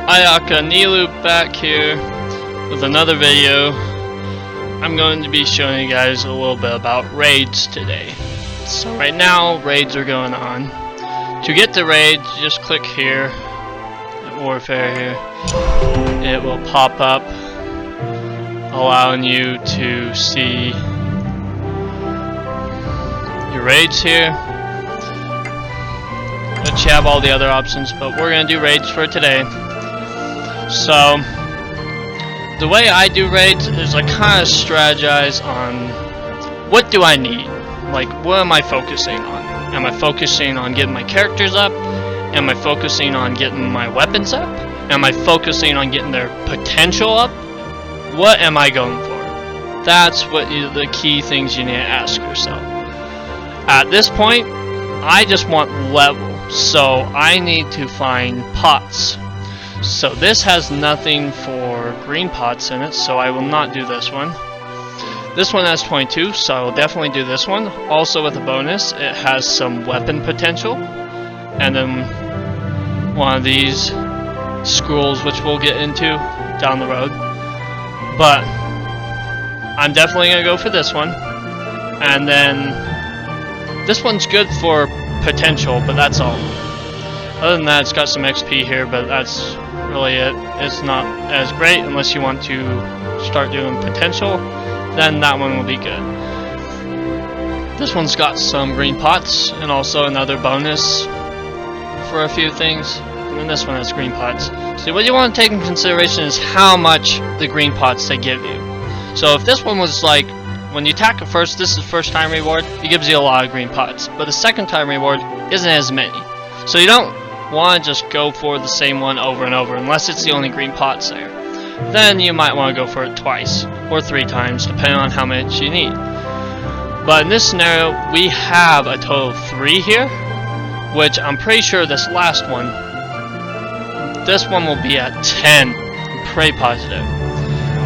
Ayaka Nilu back here with another video. I'm going to be showing you guys a little bit about raids today. So right now raids are going on. To get the raids, just click here at Warfare here. It will pop up allowing you to see your raids here. But you have all the other options, but we're going to do raids for today. So the way I do raids is I kind of strategize on what do I need, like what am I focusing on. Am I focusing on getting my characters up? Am I focusing on getting my weapons up? Am I focusing on getting their potential up? What am I going for? That's what the key things you need to ask yourself. At this point, I just want level, so I need to find pots. So this has nothing for green pots in it, so I will not do this one. This one has 22, so I will definitely do this one. Also with a bonus, it has some weapon potential. And then one of these scrolls, which we'll get into down the road. But I'm definitely going to go for this one. And then this one's good for potential, but that's all. Other than that, it's got some XP here, but that's really it. It's not as great unless you want to start doing potential, then that one will be good. This one's got some green pots and also another bonus for a few things, and then this one has green pots. So what you want to take in consideration is how much the green pots they give you. So if this one was like, when you attack it first, this is first time reward, it gives you a lot of green pots, but the second time reward isn't as many. So you don't want to just go for the same one over and over unless it's the only green pots there. Then you might want to go for it twice or 3 times depending on how much you need. But in this scenario we have a total of 3 here, which I'm pretty sure this last one, this one will be at 10. I'm pretty positive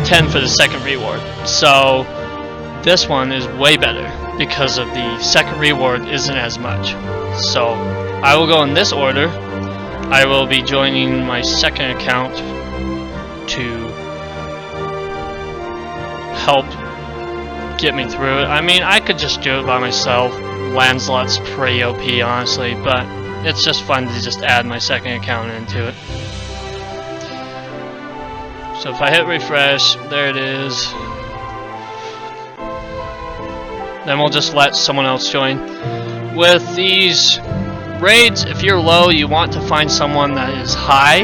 10 for the second reward. So this one is way better because of the second reward isn't as much. So I will go in this order. I will be joining my second account to help get me through it. I mean, I could just do it by myself. Lancelot's pretty OP, honestly, but it's just fun to just add my second account into it. So if I hit refresh, there it is. Then we'll just let someone else join. With these raids, if you're low, you want to find someone that is high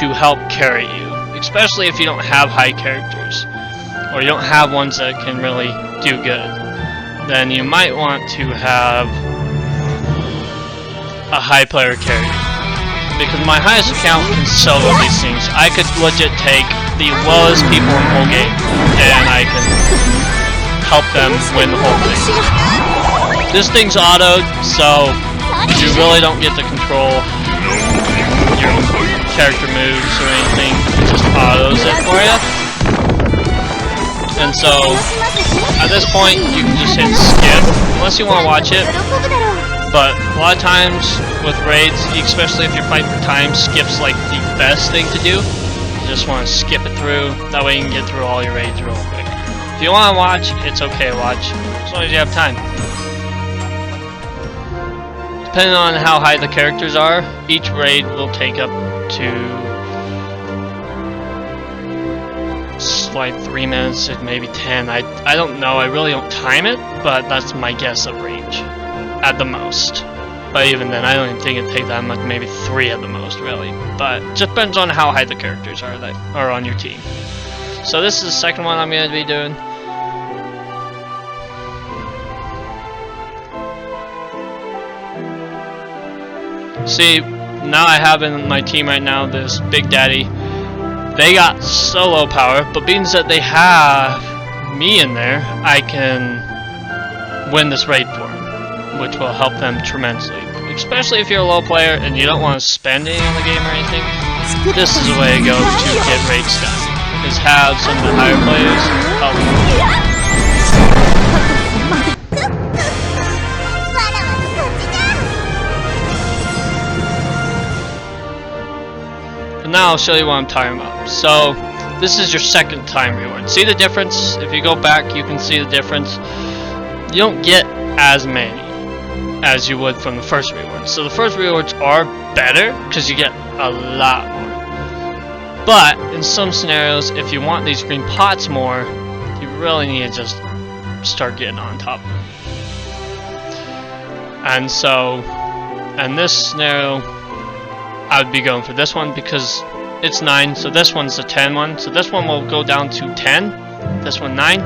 to help carry you, especially if you don't have high characters or you don't have ones that can really do good. Then you might want to have a high player carry, because my highest account can solo these things. I could legit take the lowest people in the whole game and I can help them win the whole thing. This thing's autoed, so you really don't get to control your character moves or anything. It just autos it for you. And so at this point you can just hit skip unless you want to watch it. But a lot of times with raids, especially if you're fighting for time, skip's like the best thing to do. You just want to skip it through, that way you can get through all your raids real quick. If you want to watch, it's okay to watch, as long as you have time. Depending on how high the characters are, each raid will take up to like 3 minutes, maybe 10. I don't know, I really don't time it, but that's my guess of range at the most. But even then, I don't even think it'd take that much, maybe 3 at the most, really. But it just depends on how high the characters are that are on your team. So this is the second one I'm going to be doing. See, now I have in my team right now this Big Daddy. They got solo power, but being that they have me in there, I can win this raid for them, which will help them tremendously. Especially if you're a low player and you don't want to spend any in the game or anything, this is the way to go to get raids done, is have some of the higher players help you. now I'll show you what I'm talking about. So this is your second time reward. See the difference? If you go back, you can see the difference. You don't get as many as you would from the first reward. So the first rewards are better because you get a lot more. But in some scenarios, if you want these green pots more, you really need to just start getting on top of them. And so, in this scenario, I would be going for this one because it's 9, so this one's the 10 one. So this one will go down to 10, this one 9.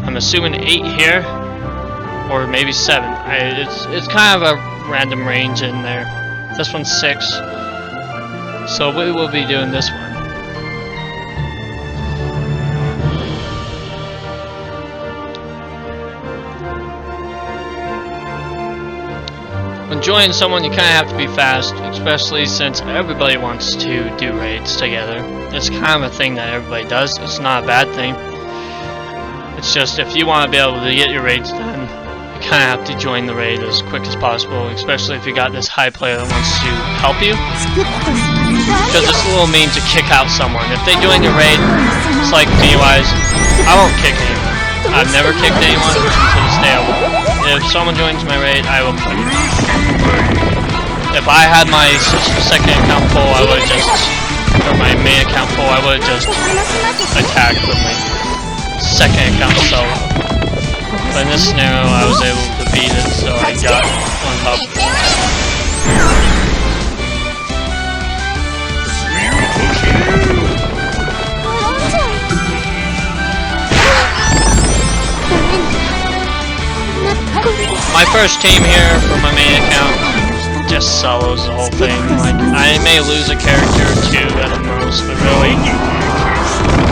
I'm assuming 8 here, or maybe 7. It's kind of a random range in there. This one's 6. So we will be doing this one. When joining someone, you kind of have to be fast, especially since everybody wants to do raids together. It's kind of a thing that everybody does. It's not a bad thing. It's just if you want to be able to get your raids done, you kind of have to join the raid as quick as possible, especially if you got this high player that wants to help you. Because it's a little mean to kick out someone. If they join your raid, it's like me-wise, I won't kick anyone. I've never kicked anyone until this day I won't. If someone joins my raid, I will play. If I had my second account full, I would just, or my main account full, I would just attack with my second account solo. But in this scenario, I was able to beat it, so I got on top. My first team here for my main account just solos the whole thing. Like, I may lose a character or two at the most, but really,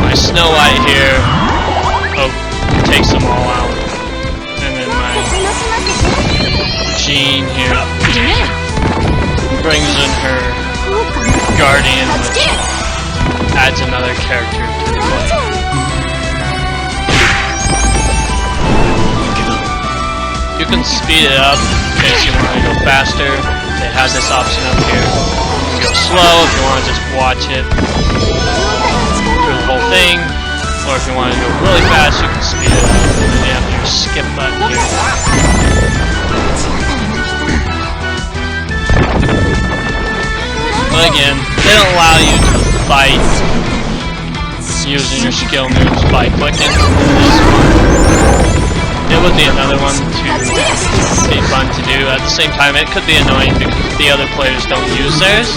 my Snow White here takes them all out, and then my Jean here brings in her Guardian, which adds another character to the play. You can speed it up in case you want to go faster. They have this option up here. You can go slow if you want to just watch it through the whole thing, or if you want to go really fast, you can speed it up. And then you have your skip button here. But again, they don't allow you to fight using your skill moves by clicking. It would be another one to be fun to do. At the same time, it could be annoying because the other players don't use theirs.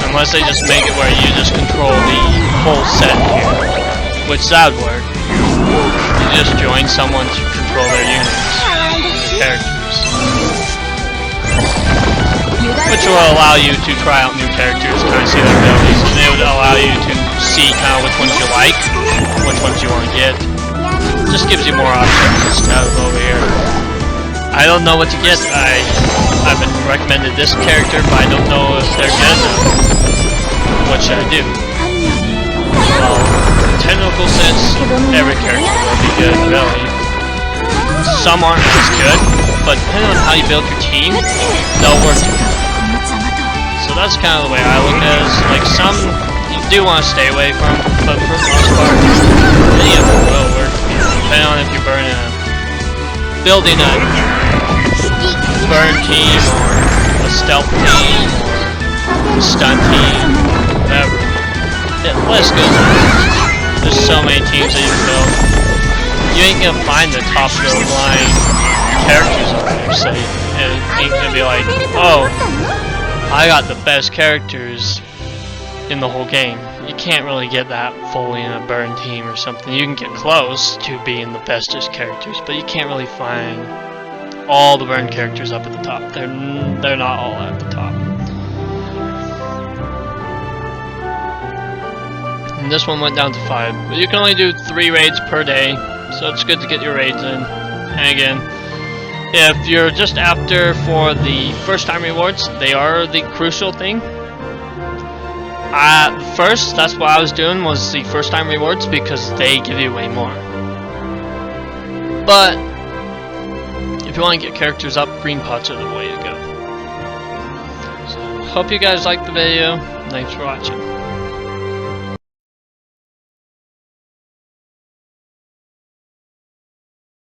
Unless they just make it where you just control the whole set here, which that would work. You just join someone to control their units, characters. Which will allow you to try out new characters, kind of see their abilities, and it would allow you to see kind of which ones you like, which ones you want to get. Just gives you more options instead of over here. I don't know what to get. I've been recommended this character, but I don't know if they're good enough. What should I do? Well, in technical sense, every character will be good, really. Some aren't as good, but depending on how you build your team, they'll work together. So that's kind of the way I look at it. Like, some you do want to stay away from, but for the most part, any of them will work. Depending on if you're building a burn team, or a stealth team, or a stun team, whatever. The list goes on. There's so many teams that you can build. You ain't gonna find the top of the line characters on there, so it ain't gonna be like, oh, I got the best characters in the whole game. You can't really get that fully in a burn team or something. You can get close to being the bestest characters, but you can't really find all the burn characters up at the top. They're not all at the top. And this one went down to 5, but you can only do 3 raids per day, so it's good to get your raids in. And again, if you're just after for the first time rewards, they are the crucial thing. First, that's what I was doing, was the first time rewards, because they give you way more. But if if you want to get characters up, green pots are the way to go. So, hope you guys liked the video. Thanks for watching.